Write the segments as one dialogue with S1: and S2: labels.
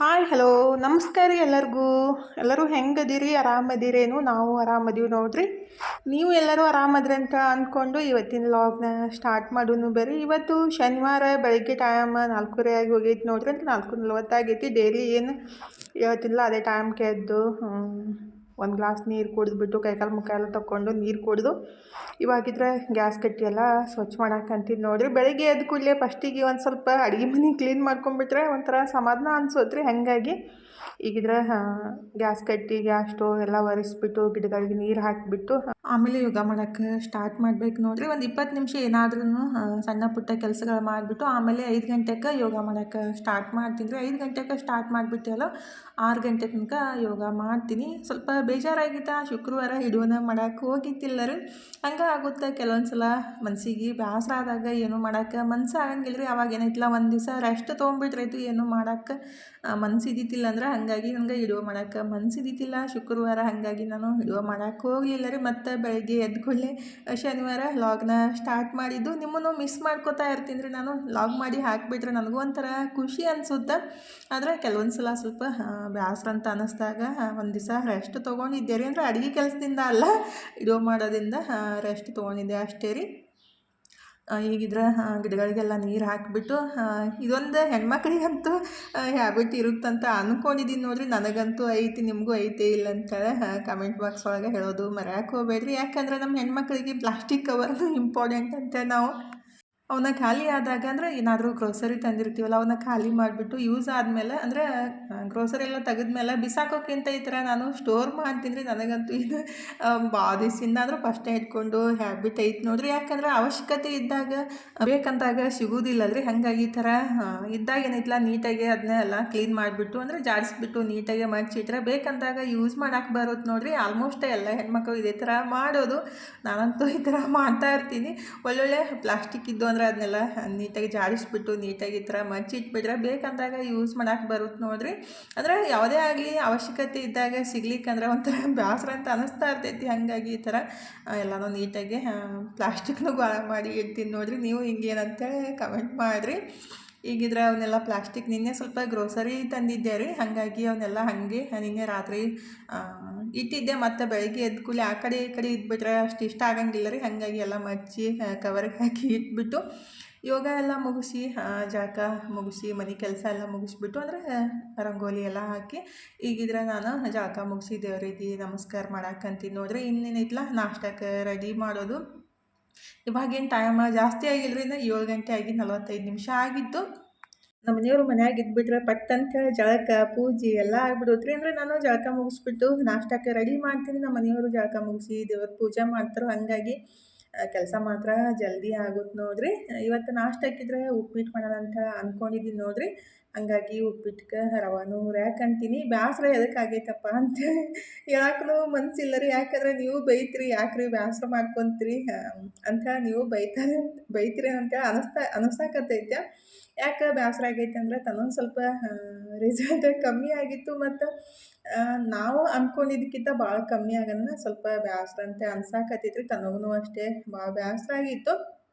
S1: Hi hello ನಮಸ್ಕಾರ ರೀ ಎಲ್ಲರಿಗೂ. ಎಲ್ಲರೂ ಹೆಂಗದಿರಿ? ಆರಾಮದಿರೇನು? ನಾವು ಆರಾಮದೀವಿ ನೋಡ್ರಿ. ನೀವು ಎಲ್ಲರೂ ಆರಾಮದ್ರಿ ಅಂತ ಅಂದ್ಕೊಂಡು ಇವತ್ತಿನ ಲಾಗ್ನ ಸ್ಟಾರ್ಟ್ ಮಾಡೋನು ಬರ್ರಿ. ಇವತ್ತು ಶನಿವಾರ ಬೆಳಗ್ಗೆ ಟೈಮ್ 4:30 ಆಗಿ ಹೋಗೈತಿ ನೋಡ್ರಿ. ಅಂತ 4:40 ಆಗೈತಿ. ಡೈಲಿ ಏನು ಹೇಳ್ತಿಲ್ಲ ಅದೇ ಟೈಮ್ಗೆ ಎದ್ದು ಒಂದು ಗ್ಲಾಸ್ ನೀರು ಕುಡಿದ್ಬಿಟ್ಟು ಕೈಕಾಲು ಮುಖ ಎಲ್ಲ ತಗೊಂಡು ನೀರು ಕುಡಿದು ಇವಾಗಿದ್ರೆ ಗ್ಯಾಸ್ ಕಟ್ಟಿ ಎಲ್ಲ ಸ್ವಚ್ಛ ಮಾಡಾಕಂತೀನಿ ನೋಡ್ರಿ. ಬೆಳಗ್ಗೆ ಎದ್ದು ಕೂಡಲೇ ಫಸ್ಟಿಗೆ ಒಂದು ಸ್ವಲ್ಪ ಅಡುಗೆ ಮನೆ ಕ್ಲೀನ್ ಮಾಡ್ಕೊಂಡ್ಬಿಟ್ರೆ ಒಂಥರ ಸಮಾಧಾನ ಅನ್ಸೋತ್ರಿ. ಹಾಗಾಗಿ ಈಗಿದ್ರೆ ಗ್ಯಾಸ್ ಕಟ್ಟಿ ಗ್ಯಾಸ್ ಸ್ಟೋವ್ ಎಲ್ಲ ಒರೆಸ್ಬಿಟ್ಟು ಗಿಡಗಳಿಗೆ ನೀರು ಹಾಕಿಬಿಟ್ಟು ಆಮೇಲೆ ಯೋಗ ಮಾಡೋಕ್ಕೆ ಸ್ಟಾರ್ಟ್ ಮಾಡ್ಬೇಕು ನೋಡ್ರಿ. ಒಂದು 20 ನಿಮಿಷ ಏನಾದ್ರೂ ಸಣ್ಣ ಪುಟ್ಟ ಕೆಲಸಗಳು ಮಾಡಿಬಿಟ್ಟು ಆಮೇಲೆ 5 ಗಂಟೆಗೆ ಯೋಗ ಮಾಡೋಕ್ಕೆ ಸ್ಟಾರ್ಟ್ ಮಾಡ್ತೀನಿ ರೀ. 5 ಗಂಟೆಗೆ ಸ್ಟಾರ್ಟ್ ಮಾಡಿಬಿಟ್ಟೆಲ್ಲ 6 ಗಂಟೆ ತನಕ ಯೋಗ ಮಾಡ್ತೀನಿ. ಸ್ವಲ್ಪ ಬೇಜಾರಾಗಿತ್ತು, ಶುಕ್ರವಾರ ಹಿಡಿಯೋಣ ಮಾಡೋಕ್ಕೆ ಹೋಗಿತ್ತಿಲ್ಲ ರೀ. ಹಂಗೆ ಆಗುತ್ತೆ ಕೆಲವೊಂದು ಸಲ ಮನಸ್ಸಿಗೆ ಬೇಸರ ಆದಾಗ ಏನು ಮಾಡೋಕ್ಕೆ ಮನ್ಸು ಆಗಂಗಿಲ್ಲ ರೀ. ಅವಾಗ ಏನೈತಿಲ್ಲ ಒಂದು ದಿವಸ ರೆಸ್ಟ್ ತೊಗೊಂಬಿಟ್ರಾಯ್ತು. ಏನು ಮಾಡೋಕ್ಕೆ ಮನ್ಸು ಇದ್ದಿತ್ತಿಲ್ಲ ಅಂದ್ರೆ ಹಾಗಾಗಿ ನನಗೆ ಹಿಡಿಯೋ ಮಾಡೋಕ್ಕೆ ಮನ್ಸು ಇದ್ದಿತ್ತಿಲ್ಲ ಶುಕ್ರವಾರ. ಹಾಗಾಗಿ ನಾನು ಹಿಡಿಯೋ ಮಾಡೋಕ್ಕೆ ಹೋಗಲಿಲ್ಲ ರೀ. ಮತ್ತು ಬೆಳಗ್ಗೆ ಎದ್ದು ಕೂಡಲೇ ಶನಿವಾರ ಲಾಗ್ನ ಸ್ಟಾರ್ಟ್ ಮಾಡಿದ್ದು. ನಿಮ್ಮನ್ನು ಮಿಸ್ ಮಾಡ್ಕೋತಾ ಇರ್ತೀನಿ ರೀ. ನಾನು ಲಾಗ್ ಮಾಡಿ ಹಾಕಿಬಿಟ್ರೆ ನನಗೂ ಒಂಥರ ಖುಷಿ ಅನಿಸುತ್ತೆ. ಆದರೆ ಕೆಲವೊಂದು ಸಲ ಸ್ವಲ್ಪ ಬೇಸರ ಅಂತ ಅನ್ನಿಸ್ದಾಗ ಒಂದು ದಿವಸ ರೆಸ್ಟ್ ತೊಗೊಂಡಿದ್ದೆ ರೀ. ಅಂದರೆ ಅಡುಗೆ ಕೆಲಸದಿಂದ ಅಲ್ಲ, ವಿಡಿಯೋ ಮಾಡೋದ್ರಿಂದ ರೆಸ್ಟ್ ತೊಗೊಂಡಿದ್ದೆ ಅಷ್ಟೇ ರೀ. ಈಗಿದ್ರೆ ಗಿಡಗಳಿಗೆಲ್ಲ ನೀರು ಹಾಕಿಬಿಟ್ಟು ಇದೊಂದು ಹೆಣ್ಮಕ್ಳಿಗಂತೂ ಹ್ಯಾಬಿಟ್ ಇರುತ್ತಂತ ಅಂದ್ಕೊಂಡಿದ್ದೀನಿ ನೋಡಿರಿ. ನನಗಂತೂ ಐತಿ, ನಿಮಗೂ ಐತೆ ಇಲ್ಲ ಅಂತೇಳಿ ಕಮೆಂಟ್ ಬಾಕ್ಸ್ ಒಳಗೆ ಹೇಳೋದು ಮರೆಯೋಕೆ ಹೋಗಬೇಡ್ರಿ. ಯಾಕಂದರೆ ನಮ್ಮ ಹೆಣ್ಮಕ್ಳಿಗೆ ಪ್ಲಾಸ್ಟಿಕ್ ಕವರ್ನು ಇಂಪಾರ್ಟೆಂಟ್ ಅಂತ ನಾವು ಅವನ್ನ ಖಾಲಿ ಆದಾಗ ಅಂದರೆ ಏನಾದರೂ ಗ್ರೋಸರಿ ತಂದಿರ್ತೀವಲ್ಲ ಅವನ್ನ ಖಾಲಿ ಮಾಡಿಬಿಟ್ಟು ಯೂಸ್ ಆದಮೇಲೆ ಅಂದರೆ ಗ್ರೋಸರಿ ಎಲ್ಲ ತೆಗೆದ್ಮೇಲೆ ಬಿಸಾಕೋಕ್ಕಿಂತ ಈ ಥರ ನಾನು ಸ್ಟೋರ್ ಮಾಡ್ತೀನಿ ರೀ. ನನಗಂತೂ ಇದು ಭಾಳ ದಿವಸದಿಂದ ಆದರೂ ಫಸ್ಟೇ ಇಟ್ಕೊಂಡು ಹ್ಯಾಬಿಟ್ ಐತೆ ನೋಡಿರಿ. ಯಾಕಂದರೆ ಅವಶ್ಯಕತೆ ಇದ್ದಾಗ ಬೇಕಂದಾಗ ಸಿಗೋದಿಲ್ಲ ರೀ. ಹಾಗಾಗಿ ಈ ಥರ ಇದ್ದಾಗ ಏನೈತಿಲ್ಲ ನೀಟಾಗಿ ಅದನ್ನೆಲ್ಲ ಕ್ಲೀನ್ ಮಾಡಿಬಿಟ್ಟು ಅಂದರೆ ಜಾಡಿಸ್ಬಿಟ್ಟು ನೀಟಾಗಿ ಮಡ್ಚಿಟ್ರೆ ಬೇಕಂದಾಗ ಯೂಸ್ ಮಾಡೋಕೆ ಬರುತ್ತೆ ನೋಡಿರಿ. ಆಲ್ಮೋಸ್ಟ್ ಎಲ್ಲ ಹೆಣ್ಮಕ್ಳು ಇದೇ ಥರ ಮಾಡೋದು. ನಾನಂತೂ ಈ ಥರ ಮಾಡ್ತಾ ಇರ್ತೀನಿ. ಒಳ್ಳೊಳ್ಳೆ ಪ್ಲಾಸ್ಟಿಕ್ ಇದ್ದು ಅಂದರೆ ಅದನ್ನೆಲ್ಲ ನೀಟಾಗಿ ಜಾಡಿಸ್ಬಿಟ್ಟು ನೀಟಾಗಿ ಈ ಥರ ಮಡ್ಚಿಟ್ಬಿಟ್ರೆ ಬೇಕಂದಾಗ ಯೂಸ್ ಮಾಡೋಕೆ ಬರುತ್ತೆ ನೋಡಿರಿ. ಅಂದರೆ ಯಾವುದೇ ಆಗಲಿ ಅವಶ್ಯಕತೆ ಇದ್ದಾಗ ಸಿಗ್ಲಿಕ್ಕಂದ್ರೆ ಒಂಥರ ಬೇಸರ ಅಂತ ಅನ್ನಿಸ್ತಾ ಇರ್ತೈತಿ. ಹಾಗಾಗಿ ಈ ಥರ ಎಲ್ಲನೂ ನೀಟಾಗಿ ಪ್ಲಾಸ್ಟಿಕ್ನು ಗಾಳ ಮಾಡಿ ಇಡ್ತೀನಿ ನೋಡಿರಿ. ನೀವು ಹಿಂಗೇನಂತೇಳಿ ಕಮೆಂಟ್ ಮಾಡಿರಿ. ಈಗಿದ್ರೆ ಅವನ್ನೆಲ್ಲ ಪ್ಲಾಸ್ಟಿಕ್ ನಿನ್ನೆ ಸ್ವಲ್ಪ ಗ್ರೋಸರಿ ತಂದಿದ್ದೆ ರೀ. ಹಾಗಾಗಿ ಅವನ್ನೆಲ್ಲ ಹಾಗೆ ನಿನ್ನೆ ರಾತ್ರಿ ಇಟ್ಟಿದ್ದೆ. ಮತ್ತು ಬೆಳಗ್ಗೆ ಎದ್ದು ಕೂಡಲೇ ಆ ಕಡೆ ಈ ಕಡೆ ಇದ್ಬಿಟ್ರೆ ಅಷ್ಟು ಇಷ್ಟ ಆಗಂಗಿಲ್ಲ ರೀ. ಹಾಗಾಗಿ ಎಲ್ಲ ಮಡ್ಚಿ ಕವರ್ಗೆ ಹಾಕಿ ಇಟ್ಬಿಟ್ಟು ಯೋಗ ಎಲ್ಲ ಮುಗಿಸಿ ಜಳಕ ಮುಗಿಸಿ ಮನೆ ಕೆಲಸ ಎಲ್ಲ ಮುಗಿಸ್ಬಿಟ್ಟು ಅಂದರೆ ರಂಗೋಲಿ ಎಲ್ಲ ಹಾಕಿ ಈಗಿದ್ರೆ ನಾನು ಜಳಕ ಮುಗಿಸಿ ದೇವರಿಗೆ ನಮಸ್ಕಾರ ಮಾಡಾಕಂತೀನಿ ನೋಡ್ರಿ. ಇನ್ನೇನೈತಿಲ್ಲ ನಾಷ್ಟಕ್ಕೆ ರೆಡಿ ಮಾಡೋದು. ಇವಾಗೇನು ಟೈಮ್ ಜಾಸ್ತಿ ಆಗಿಲ್ಲರಿ. 7 ಗಂಟೆ ಆಗಿ 45 ನಿಮಿಷ ಆಗಿತ್ತು. ನಮ್ಮ ಮನೆಯವರು ಮನ್ಯಾಗ ಇದ್ಬಿಟ್ರೆ ಪಟ್ ಅಂತೇಳಿ ಜಳಕ ಪೂಜೆ ಎಲ್ಲ ಆಗ್ಬಿಡುತ್ತೆ. ಅಂದರೆ ನಾನು ಜಳಕ ಮುಗಿಸ್ಬಿಟ್ಟು ನಾಷ್ಟಕ್ಕೆ ರೆಡಿ ಮಾಡ್ತೀನಿ. ನಮ್ಮ ಮನೆಯವರು ಜಳಕ ಮುಗಿಸಿ ದೇವ್ರ ಪೂಜೆ ಮಾಡ್ತಾರೆ. ಹಾಗಾಗಿ ಕೆಲಸ ಮಾತ್ರ ಜಲ್ದಿ ಆಗುತ್ತೆ ನೋಡಿರಿ. ಇವತ್ತು ನಾಷ್ಟಕ್ಕಿದ್ರೆ ಉಪ್ಪಿಟ್ಟು ಮಾಡೋಣ ಅಂತ ಅಂದ್ಕೊಂಡಿದ್ದೀನಿ ನೋಡಿರಿ. ಹಂಗಾಗಿ ಉಪ್ಪಿಟ್ಟಿಗೆ ರವಾನು ಹುರ್ಯಾಕಂತೀನಿ. ಬೇಸರ ಎದಕ್ಕಾಗೈತಪ್ಪ ಅಂತೇಳಿ ಹೇಳಕ್ಕೂ ಮನಸ್ಸಿಲ್ಲ ರೀ. ಯಾಕಂದರೆ ನೀವು ಬೈತೀರಿ, ಯಾಕ್ರಿ ಬೇಸರ ಮಾಡ್ಕೊತೀರಿ ಅಂತೇಳಿ ನೀವು ಬೈತೀರಿ ಅಂತೇಳಿ ಅನಿಸ್ತಾಕತ್ತೈತೆ. ಯಾಕೆ ಬೇಸರ ಆಗೈತೆ ಅಂದರೆ ತನ್ನೊಂದು ಸ್ವಲ್ಪ ರಿಸಲ್ಟ್ ಕಮ್ಮಿ ಆಗಿತ್ತು. ಮತ್ತು ನಾವು ಅಂದ್ಕೊಂಡಿದ್ದಕ್ಕಿಂತ ಭಾಳ ಕಮ್ಮಿ ಆಗೋಣ ಸ್ವಲ್ಪ ಬೇಸರ ಅಂತ ಅನ್ಸಾಕತ್ತೈತ್ರಿ. ತನಗೂ ಅಷ್ಟೇ ಭಾಳ ಬೇಸರ ಆಗಿತ್ತು.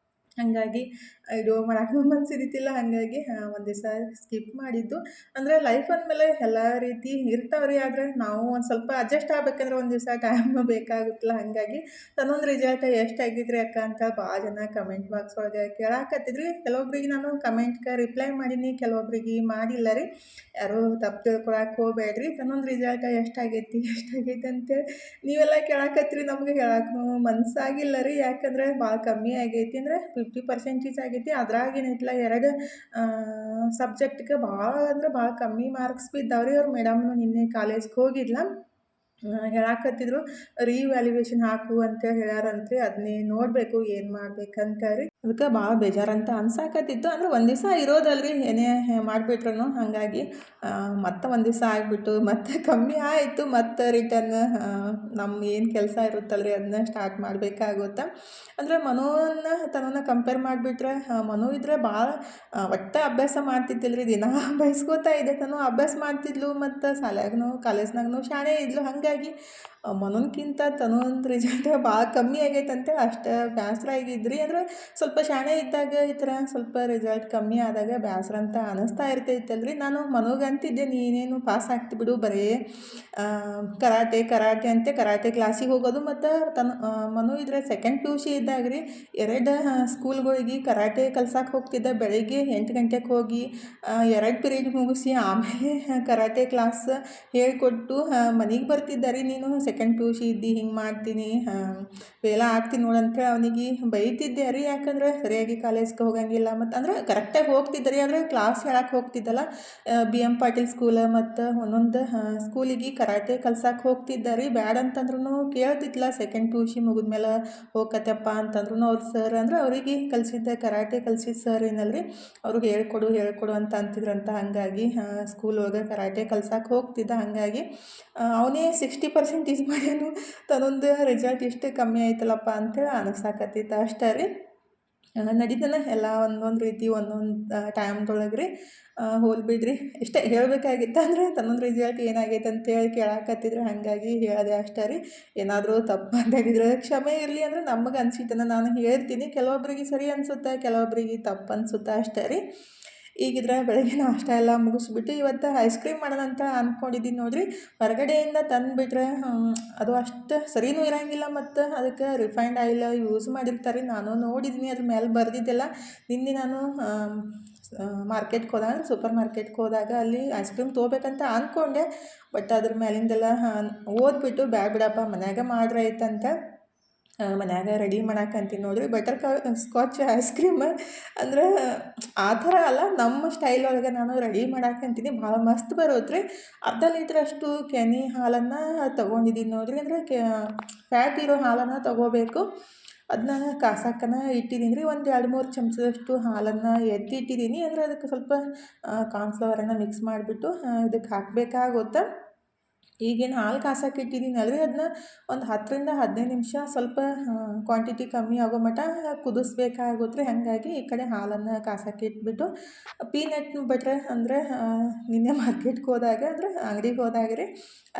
S1: ಹಾಗಾಗಿ ವಿಡಿಯೋ ಮಾಡೋಕ್ಕೂ ಮನಸ್ಸಿದ್ದಿತ್ತಿಲ್ಲ. ಹಾಗಾಗಿ ಒಂದು ದಿವಸ ಸ್ಕಿಪ್ ಮಾಡಿದ್ದು. ಅಂದರೆ ಲೈಫ್ ಅಂದಮೇಲೆ ಎಲ್ಲ ರೀತಿ ಇರ್ತಾವ್ರಿ. ಆದರೆ ನಾವು ಒಂದು ಸ್ವಲ್ಪ ಅಡ್ಜಸ್ಟ್ ಆಗ್ಬೇಕಂದ್ರೆ ಒಂದು ದಿವಸ ಟೈಮ್ ಬೇಕಾಗುತ್ತಲ್ಲ. ಹಾಗಾಗಿ ತನ್ನೊಂದು ರಿಸಲ್ಟ್ ಎಷ್ಟಾಗಿದ್ರಿ ಅಕ್ಕ ಅಂತ ಭಾಳ ಜನ ಕಮೆಂಟ್ ಬಾಕ್ಸ್ ಒಳಗೆ ಕೇಳಾಕತ್ತಿದ್ರಿ. ಕೆಲವೊಬ್ರಿಗೆ ನಾನು ಕಮೆಂಟ್ಗೆ ರಿಪ್ಲೈ ಮಾಡೀನಿ, ಕೆಲವೊಬ್ರಿಗೆ ಮಾಡಿಲ್ಲ ರೀ. ಯಾರೂ ತಪ್ಪು ತಿಳ್ಕೊಳಕ್ಕೆ ಹೋಗಬೇಡ್ರಿ. ತನ್ನೊಂದು ರಿಸಲ್ಟ್ ಎಷ್ಟಾಗೈತಿ ಅಂತೇಳಿ ನೀವೆಲ್ಲ ಕೇಳಾಕತ್ತೀರಿ. ನಮಗೆ ಹೇಳಕ್ಕೂ ಮನಸ್ಸಾಗಿಲ್ಲ ರೀ. ಯಾಕಂದರೆ ಭಾಳ ಕಮ್ಮಿ ಆಗೈತಿ. ಅಂದರೆ 50% ಆಗೈತಿ. ಅದ್ರಾಗೇನೈತಿಲ್ಲ 2 ಸಬ್ಜೆಕ್ಟ್ಗೆ ಭಾಳ ಅಂದ್ರೆ ಭಾಳ ಕಮ್ಮಿ ಮಾರ್ಕ್ಸ್ ಬಿದ್ದಾವ್ರಿ. ಅವ್ರು ಮೇಡಮ್ನು ನಿನ್ನೆ ಕಾಲೇಜ್ಗೆ ಹೋಗಿದ್ಲ. ಹೇಳಾಕತ್ತಿದ್ರು ರೀವ್ಯಾಲ್ಯೂಯೇಷನ್ ಹಾಕು ಅಂತೇಳಿ ಹೇಳ್ಯಾರಂತ್ರಿ. ಅದನ್ನೇ ನೋಡಬೇಕು ಏನು ಮಾಡ್ಬೇಕಂತ ರೀ. ಅದಕ್ಕೆ ಭಾಳ ಬೇಜಾರಂತ ಅನ್ಸಾಕತ್ತಿತ್ತು. ಅಂದ್ರೆ ಒಂದು ದಿವಸ ಇರೋದಲ್ರಿ ಏನೇ ಮಾಡಿಬಿಟ್ರು. ಹಾಗಾಗಿ ಮತ್ತೆ ಒಂದು ದಿವಸ ಆಗಿಬಿಟ್ಟು ಮತ್ತೆ ಕಮ್ಮಿ ಆಯಿತು. ಮತ್ತು ರಿಟರ್ನ್ ನಮ್ಮ ಏನು ಕೆಲಸ ಇರುತ್ತಲ್ರಿ ಅದನ್ನ ಸ್ಟಾರ್ಟ್ ಮಾಡಬೇಕಾಗುತ್ತೆ. ಅಂದರೆ ತನ್ನನ್ನು ಕಂಪೇರ್ ಮಾಡಿಬಿಟ್ರೆ ಮನು ಇದ್ದರೆ ಭಾಳ ಒಟ್ಟು ಅಭ್ಯಾಸ ಮಾಡ್ತಿದ್ದಿಲ್ಲ ರೀ. ದಿನ ಬೈಸ್ಕೋತಾ ಇದ್ದೆ. ತನು ಅಭ್ಯಾಸ ಮಾಡ್ತಿದ್ಲು ಮತ್ತು ಶಾಲ್ಯಾಗೂ ಕಾಲೇಜ್ನಾಗೂ ಶಾಣೆ ಇದ್ಲು. ಹಾಗಾಗಿ ಹಂಗಾಗಿ ಮನೋನ್ಕಿಂತ ತನೊಂದು ರಿಸಲ್ಟ್ ಭಾಳ ಕಮ್ಮಿ ಆಗೈತಂತೆ ಅಷ್ಟು ಬೇಸರ ಆಗಿದ್ರಿ. ಅಂದ್ರೆ ಸ್ವಲ್ಪ ಶಾಣೆ ಇದ್ದಾಗ ಈ ಥರ ಸ್ವಲ್ಪ ರಿಸಲ್ಟ್ ಕಮ್ಮಿ ಆದಾಗ ಬೇಸರ ಅಂತ ಅನ್ನಿಸ್ತಾ ಇರ್ತೈತಲ್ರಿ. ನಾನು ಮನೋಗೆ ಅಂತಿದ್ದೆ, ನೀನೇನು ಪಾಸ್ ಆಗ್ತಿ ಬಿಡು, ಬರೀ ಕರಾಟೆ ಅಂತೆ ಕರಾಟೆ ಕ್ಲಾಸಿಗೆ ಹೋಗೋದು. ಮತ್ತು ಮನು ಇದ್ರೆ ಸೆಕೆಂಡ್ ಪಿ ಯು ಸಿ ಇದ್ದಾಗ ರೀ 2 ಸ್ಕೂಲ್ಗಳಿಗೆ ಕರಾಟೆ ಕಲ್ಸಕ್ಕೆ ಹೋಗ್ತಿದ್ದೆ. ಬೆಳಗ್ಗೆ 8 ಗಂಟೆಗೆ ಹೋಗಿ 2 ಪಿರಿಯಡ್ ಮುಗಿಸಿ ಆಮೇಲೆ ಕರಾಟೆ ಕ್ಲಾಸ್ ಹೇಳಿಕೊಟ್ಟು ಮನೆಗೆ ಬರ್ತಿದ್ದೆ. ನೀನು ಸೆಕೆಂಡ್ ಪಿ ಯು ಸಿ ಇದ್ದಿ, ಹಿಂಗೆ ಮಾಡ್ತೀನಿ, ಫೇಲ ಆಗ್ತೀನಿ ನೋಡು ಅಂತೇಳಿ ಅವನಿಗೆ ಬೈತಿದ್ದೆ ರೀ. ಯಾಕಂದ್ರೆ ಸರಿಯಾಗಿ ಕಾಲೇಜ್ಗೆ ಹೋಗಂಗಿಲ್ಲ, ಮತ್ತು ಅಂದ್ರೆ ಕರೆಕ್ಟಾಗಿ ಹೋಗ್ತಿದ್ದೆ ರೀ. ಆದರೆ ಕ್ಲಾಸ್ ಹೇಳಕ್ಕೆ ಹೋಗ್ತಿದ್ದಲ್ಲ, ಬಿ ಎಮ್ ಪಾಟೀಲ್ ಸ್ಕೂಲ್ ಮತ್ತು ಒಂದೊಂದು ಸ್ಕೂಲಿಗೆ ಕರಾಟೆ ಕಲ್ಸಕ್ಕೆ ಹೋಗ್ತಿದ್ದೆ ರೀ. ಬ್ಯಾಡ ಅಂತಂದ್ರೂ ಕೇಳ್ತಿದ್ಲ. ಸೆಕೆಂಡ್ ಪಿ ಯು ಸಿ ಮುಗಿದ್ಮೇಲೆ ಹೋಗತ್ತಪ್ಪ ಅಂತಂದ್ರೂ ಅವ್ರ ಸರ್ ಅಂದ್ರೆ ಅವರಿಗೆ ಕಲಿಸಿದ್ದ ಕರಾಟೆ ಕಲಿಸಿದ ಸರ್ ಏನಲ್ರಿ, ಅವ್ರಿಗೆ ಹೇಳ್ಕೊಡು ಅಂತ ಅಂತಿದ್ರಂತ. ಹಾಗಾಗಿ ಸ್ಕೂಲ್ ಒಳಗೆ ಕರಾಟೆ ಕಲ್ಸಕ್ಕೆ ಹೋಗ್ತಿದ್ದ. ಹಾಗಾಗಿ ಅವನೇ 60% ಮಾಡ್ಯಾನು. ತನ್ನೊಂದು ರಿಸಲ್ಟ್ ಇಷ್ಟು ಕಮ್ಮಿ ಆಯ್ತಲ್ಲಪ್ಪ ಅಂತೇಳಿ ಅನಿಸಾಕತ್ತಿತ್ತು ಅಷ್ಟೇ ರೀ. ನಡೀತಾನ ಎಲ್ಲ ಒಂದೊಂದು ರೀತಿ ಒಂದೊಂದು ಟೈಮ್ದೊಳಗೆ ರೀ. ಹೋಲ್ ಬಿಡ್ರಿ, ಇಷ್ಟೇ ಹೇಳಬೇಕಾಗಿತ್ತು. ಅಂದರೆ ತನ್ನೊಂದು ರಿಸಲ್ಟ್ ಏನಾಗೈತೆ ಅಂತೇಳಿ ಕೇಳಾಕತ್ತಿದ್ರು, ಹಾಗಾಗಿ ಹೇಳಿದೆ ಅಷ್ಟೇ ರೀ. ಏನಾದರೂ ತಪ್ಪು ಮಾತಾಡಿದ್ರೆ ಕ್ಷಮೆ ಇರಲಿ. ಅಂದರೆ ನಮಗೆ ಅನ್ಸಿದ್ದನ್ನು ನಾನು ಹೇಳ್ತೀನಿ. ಕೆಲವೊಬ್ಬರಿಗೆ ಸರಿ ಅನಿಸುತ್ತೆ, ಕೆಲವೊಬ್ಬರಿಗೆ ತಪ್ಪು ಅನಿಸುತ್ತೆ ಅಷ್ಟೇ ರೀ. ಈಗಿದ್ರೆ ಬೆಳಗ್ಗೆ ನಾಷ್ಟ ಎಲ್ಲ ಮುಗಿಸ್ಬಿಟ್ಟು ಇವತ್ತು ಐಸ್ ಕ್ರೀಮ್ ಮಾಡೋಣ ಅಂತ ಅಂದ್ಕೊಂಡಿದ್ದೀನಿ ನೋಡಿರಿ. ಹೊರಗಡೆಯಿಂದ ತಂದುಬಿಟ್ರೆ ಅದು ಅಷ್ಟು ಸರಿನೂ ಇರೋಂಗಿಲ್ಲ, ಮತ್ತು ಅದಕ್ಕೆ ರಿಫೈನ್ಡ್ ಆಯಿಲ್ ಯೂಸ್ ಮಾಡಿರ್ತಾರೆ. ನಾನು ನೋಡಿದ್ದೀನಿ, ಅದ್ರ ಮೇಲೆ ಬರೆದಿದ್ದೆಲ್ಲ. ನಿನ್ನೆ ನಾನು ಮಾರ್ಕೆಟ್ಗೆ ಹೋದಾಗ, ಸೂಪರ್ ಮಾರ್ಕೆಟ್ಗೆ ಹೋದಾಗ ಅಲ್ಲಿ ಐಸ್ ಕ್ರೀಮ್ ತೊಗೋಬೇಕಂತ ಅಂದ್ಕೊಂಡೆ. ಬಟ್ ಅದ್ರ ಮೇಲಿಂದೆಲ್ಲ ಓದ್ಬಿಟ್ಟು ಬ್ಯಾಡ ಬಿಡಪ್ಪ ಮನ್ಯಾಗ ಮಾಡ್ರೆ ಐತಂತ ಮನ್ಯಾಗ ರೆಡಿ ಮಾಡಾಕಂತೀನಿ ನೋಡಿರಿ. ಬಟರ್ ಸ್ಕಾಚ್ ಐಸ್ ಕ್ರೀಮ್ ಅಂದ್ರೆ ಆ ಥರ ಅಲ್ಲ, ನಮ್ಮ ಸ್ಟೈಲ್ ಒಳಗೆ ನಾನು ರೆಡಿ ಮಾಡಾಕಂತೀನಿ. ಭಾಳ ಮಸ್ತ್ ಬರುತ್ತೆ ರೀ. ಅರ್ಧ ಲೀಟ್ರಷ್ಟು ಕೆನೆ ಹಾಲನ್ನು ತೊಗೊಂಡಿದ್ದೀನಿ ನೋಡಿರಿ. ಅಂದರೆ ಫ್ಯಾಟ್ ಇರೋ ಹಾಲನ್ನು ತೊಗೋಬೇಕು. ಅದನ್ನ ಕಾಸಕ್ಕನ ಇಟ್ಟಿದ್ದೀನಿ ರೀ. ಒಂದು 2-3 ಚಮಚದಷ್ಟು ಹಾಲನ್ನು ಎತ್ತಿಟ್ಟಿದ್ದೀನಿ. ಅಂದರೆ ಅದಕ್ಕೆ ಸ್ವಲ್ಪ ಕಾರ್ನ್ಫ್ಲವರನ್ನು ಮಿಕ್ಸ್ ಮಾಡಿಬಿಟ್ಟು ಇದಕ್ಕೆ ಹಾಕಬೇಕಾಗುತ್ತೆ. ಈಗೇನು ಹಾಲು ಕಾಸಕ್ಕೆ ಇಟ್ಟಿದ್ದೀನಲ್ರಿ, ಅದನ್ನ ಒಂದು 10ರಿಂದ 15 ನಿಮಿಷ ಸ್ವಲ್ಪ ಕ್ವಾಂಟಿಟಿ ಕಮ್ಮಿ ಆಗೋ ಮಟ್ಟ ಕುದಿಸ್ಬೇಕಾಗುತ್ತೆ ರೀ. ಹಾಗಾಗಿ ಈ ಕಡೆ ಹಾಲನ್ನು ಕಾಸಕ್ಕೆ ಇಟ್ಬಿಟ್ಟು ಪೀನಟ್ ಬಟರ್ ಅಂದರೆ ನಿನ್ನೆ ಮಾರ್ಕೆಟ್ಗೆ ಹೋದಾಗ, ಅಂದರೆ ಅಂಗಡಿಗೆ ಹೋದಾಗ ರೀ,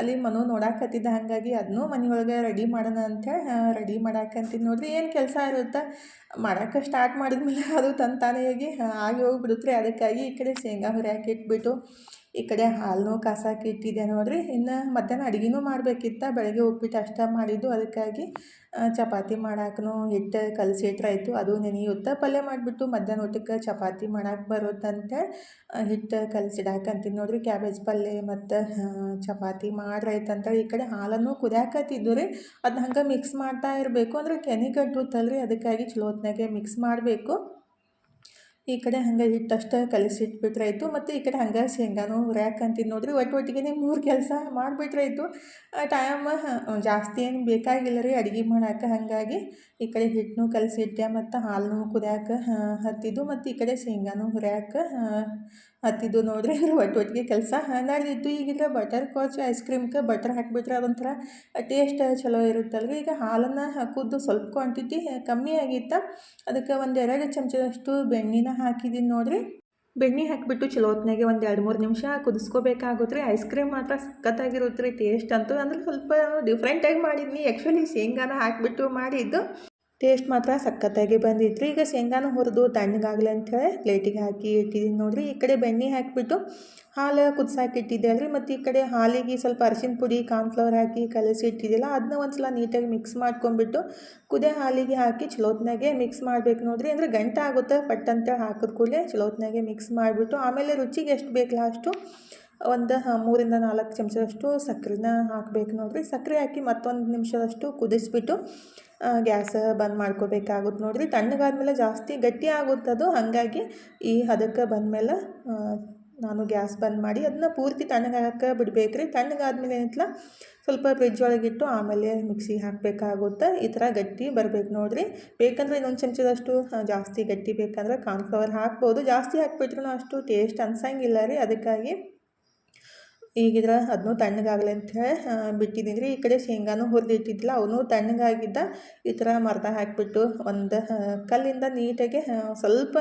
S1: ಅಲ್ಲಿ ಮನು ನೋಡಾಕತ್ತಿದ್ದ. ಹಾಗಾಗಿ ಅದನ್ನೂ ಮನೆಯೊಳಗೆ ರೆಡಿ ಮಾಡೋಣ ಅಂತೇಳಿ ರೆಡಿ ಮಾಡಾಕಂತೀನಿ ನೋಡಿರಿ. ಏನು ಕೆಲಸ ಇರುತ್ತೆ, ಮಾಡೋಕ್ಕೆ ಸ್ಟಾರ್ಟ್ ಮಾಡಿದ್ಮೇಲೆ ಅದು ತಾನೇ ಆಗಿ ಹೋಗ್ಬಿಡುತ್ತೆ ರೀ. ಅದಕ್ಕಾಗಿ ಈ ಕಡೆ ಶೇಂಗಾ ಹುರಿಯಾಕೆ ಇಟ್ಬಿಟ್ಟು ಈ ಕಡೆ ಹಾಲನ್ನು ಕಾಸಕ್ಕೆ ಇಟ್ಟಿದ್ದೆ ನೋಡಿರಿ. ಇನ್ನು ಮಧ್ಯಾಹ್ನ ಅಡುಗೆನೂ ಮಾಡಬೇಕಿತ್ತು. ಬೆಳಗ್ಗೆ ಉಪ್ಪಿಟ್ಟು ಅಷ್ಟೇ ಮಾಡಿದ್ದು. ಅದಕ್ಕಾಗಿ ಚಪಾತಿ ಮಾಡಾಕೂ ಹಿಟ್ಟು ಕಲಸಿಟ್ರಾಯ್ತು, ಅದು ನೆನೆಯುತ್ತೆ. ಪಲ್ಯ ಮಾಡಿಬಿಟ್ಟು ಮಧ್ಯಾಹ್ನ ಊಟಕ್ಕೆ ಚಪಾತಿ ಮಾಡಕ್ಕೆ ಬರುತ್ತಂತೆ ಹಿಟ್ಟು ಕಲಸಿಡಾಕಂತೀನಿ ನೋಡಿರಿ. ಕ್ಯಾಬೇಜ್ ಪಲ್ಯ ಮತ್ತು ಚಪಾತಿ ಮಾಡ್ರಾಯ್ತಂತೇಳಿ ಈ ಕಡೆ ಹಾಲನ್ನು ಕುದಿಯಾಕತ್ತಿದ್ದು ರೀ. ಅದನ್ನ ಹಂಗೆ ಮಿಕ್ಸ್ ಮಾಡ್ತಾ ಇರಬೇಕು. ಅಂದರೆ ಕೆನೆ ಗಟ್ಟುತ್ತಲ್ರಿ, ಅದಕ್ಕಾಗಿ ಚಲೋ ಹೊತ್ನಾಗೆ ಮಿಕ್ಸ್ ಮಾಡಬೇಕು. ಈ ಕಡೆ ಹಂಗೆ ಹಿಟ್ಟಷ್ಟೇ ಕಲಸಿಟ್ಬಿಟ್ರಾಯ್ತು. ಮತ್ತು ಈ ಕಡೆ ಹಂಗೆ ಶೇಂಗಾನು ಹುರಿಯಾಕಂತೀನಿ ನೋಡಿರಿ. ಒಟ್ಟಿಗೆ 3 ಕೆಲಸ ಮಾಡಿಬಿಟ್ರಾಯ್ತು. ಟೈಮ್ ಜಾಸ್ತಿ ಏನು ಬೇಕಾಗಿಲ್ಲ ರೀ ಅಡುಗೆ ಮಾಡೋಕೆ. ಹಾಗಾಗಿ ಈ ಕಡೆ ಹಿಟ್ಟನ್ನು ಕಲಸಿಟ್ಟೆ, ಮತ್ತು ಹಾಲನ್ನು ಕುದಿಯಾಕೆ ಹತ್ತಿದ್ದು, ಮತ್ತು ಈ ಕಡೆ ಶೇಂಗಾನು ಹುರಿಯಾಕೆ ಹತ್ತಿದ್ದು ನೋಡಿರಿ. ಅಂದ್ರೆ ಒಟ್ಟಿಗೆ ಕೆಲಸ ನಡೆದಿತ್ತು. ಈಗಿದ್ರೆ ಬಟರ್ ಸ್ಕಾಚ್ ಐಸ್ ಕ್ರೀಮ್ಗೆ ಬಟರ್ ಹಾಕಿಬಿಟ್ರೆ ಅದೊಂಥರ ಟೇಸ್ಟ್ ಚಲೋ ಇರುತ್ತಲ್ರಿ. ಈಗ ಹಾಲನ್ನು ಕುದ್ದು ಸ್ವಲ್ಪ ಕ್ವಾಂಟಿಟಿ ಕಮ್ಮಿ ಆಗಿತ್ತು. ಅದಕ್ಕೆ 1-2 ಚಮಚದಷ್ಟು ಬೆಣ್ಣೆನ ಹಾಕಿದ್ದೀನಿ ನೋಡಿರಿ. ಬೆಣ್ಣೆ ಹಾಕಿಬಿಟ್ಟು ಚಲೋ ಹೊತ್ನಾಗೆ ಒಂದು 2-3 ನಿಮಿಷ ಕುದಿಸ್ಕೋಬೇಕಾಗುತ್ತೆ ರೀ. ಐಸ್ ಕ್ರೀಮ್ ಮಾತ್ರ ಸಖತ್ತಾಗಿರುತ್ತೆ ರೀ ಟೇಸ್ಟ್ ಅಂತೂ. ಅಂದರೆ ಸ್ವಲ್ಪ ಡಿಫ್ರೆಂಟಾಗಿ ಮಾಡಿದ್ನಿ. ಆ್ಯಕ್ಚುಲಿ ಶೇಂಗಾನ ಹಾಕಿಬಿಟ್ಟು ಮಾಡಿದ್ದು, ಟೇಸ್ಟ್ ಮಾತ್ರ ಸಖತ್ತಾಗಿ ಬಂದಿತ್ತು ರೀ. ಈಗ ಶೇಂಗಾನು ಹುರಿದು ತಣ್ಣಗಾಗಲಿ ಅಂಥೇಳಿ ಪ್ಲೇಟಿಗೆ ಹಾಕಿ ಇಟ್ಟಿದ್ದೀನಿ ನೋಡಿರಿ. ಈ ಕಡೆ ಬೆಣ್ಣೆ ಹಾಕಿಬಿಟ್ಟು ಹಾಲು ಕುದಿಸಾಕಿ ಇಟ್ಟಿದ್ದೆ ಅಲ್ರಿ. ಮತ್ತು ಈ ಕಡೆ ಹಾಲಿಗೆ ಸ್ವಲ್ಪ ಅರಿಶಿನ ಪುಡಿ ಕಾರ್ನ್ಫ್ಲವರ್ ಹಾಕಿ ಕಲಸಿ ಇಟ್ಟಿದ್ದಿಲ್ಲ, ಅದನ್ನ ಒಂದು ಸಲ ನೀಟಾಗಿ ಮಿಕ್ಸ್ ಮಾಡ್ಕೊಂಬಿಟ್ಟು ಕುದಿಯೋ ಹಾಲಿಗೆ ಹಾಕಿ ಚಲೋ ಹೊತ್ನಾಗೆ ಮಿಕ್ಸ್ ಮಾಡಬೇಕು ನೋಡಿರಿ. ಅಂದರೆ ಗಂಟೆ ಆಗುತ್ತೆ. ಪಟ್ ಅಂತೇಳಿ ಹಾಕಿದ ಕೂಡಲೇ ಚಲೋ ಹೊತ್ನಾಗೆ ಮಿಕ್ಸ್ ಮಾಡಿಬಿಟ್ಟು ಆಮೇಲೆ ರುಚಿಗೆ ಎಷ್ಟು ಬೇಕಲ್ಲ ಅಷ್ಟು ಒಂದು 3-4 ಚಮಚದಷ್ಟು ಸಕ್ಕರೆನ ಹಾಕಬೇಕು ನೋಡಿರಿ. ಸಕ್ಕರೆ ಹಾಕಿ ಮತ್ತೊಂದು ನಿಮಿಷದಷ್ಟು ಕುದಿಸ್ಬಿಟ್ಟು ಗ್ಯಾಸ್ ಬಂದ್ ಮಾಡ್ಕೋಬೇಕಾಗುತ್ತೆ ನೋಡಿರಿ. ತಣ್ಣಗಾದ್ಮೇಲೆ ಜಾಸ್ತಿ ಗಟ್ಟಿ ಆಗುತ್ತದು. ಹಾಗಾಗಿ ಈ ಹದಕ್ಕೆ ಬಂದಮೇಲೆ ನಾನು ಗ್ಯಾಸ್ ಬಂದ್ ಮಾಡಿ ಅದನ್ನ ಪೂರ್ತಿ ತಣ್ಣಗಾಗಕ್ಕೆ ಬಿಡಬೇಕು ರೀ. ತಣ್ಣಗಾದ್ಮೇಲೆ ಏನೈತಲ್ಲ ಸ್ವಲ್ಪ ಫ್ರಿಜ್ ಒಳಗಿಟ್ಟು ಆಮೇಲೆ ಮಿಕ್ಸಿಗೆ ಹಾಕಬೇಕಾಗುತ್ತೆ. ಈ ಥರ ಗಟ್ಟಿ ಬರಬೇಕು ನೋಡಿರಿ. ಬೇಕಂದರೆ ಇನ್ನೊಂದು ಚಮಚದಷ್ಟು ಜಾಸ್ತಿ ಗಟ್ಟಿ ಬೇಕಂದ್ರೆ ಕಾರ್ನ್ಫ್ಲವರ್ ಹಾಕ್ಬೋದು. ಜಾಸ್ತಿ ಹಾಕ್ಬಿಟ್ರೂ ಅಷ್ಟು ಟೇಸ್ಟ್ ಅನ್ಸಂಗಿಲ್ಲ ರೀ. ಅದಕ್ಕಾಗಿ ಈಗಿದ್ರೆ ಅದನ್ನೂ ತಣ್ಣಗಾಗಲಿ ಅಂಥೇಳಿ ಬಿಟ್ಟಿದ್ದೀನಿ ರೀ. ಈ ಕಡೆ ಶೇಂಗಾನು ಹುರಿದಿಟ್ಟಿದ್ದಿಲ್ಲ, ಅವನು ತಣ್ಣಗಾಗಿದ್ದ ಈ ಥರ ಮರ್ದಾಗ ಹಾಕಿಬಿಟ್ಟು ಒಂದು ಕಲ್ಲಿಂದ ನೀಟಾಗಿ ಸ್ವಲ್ಪ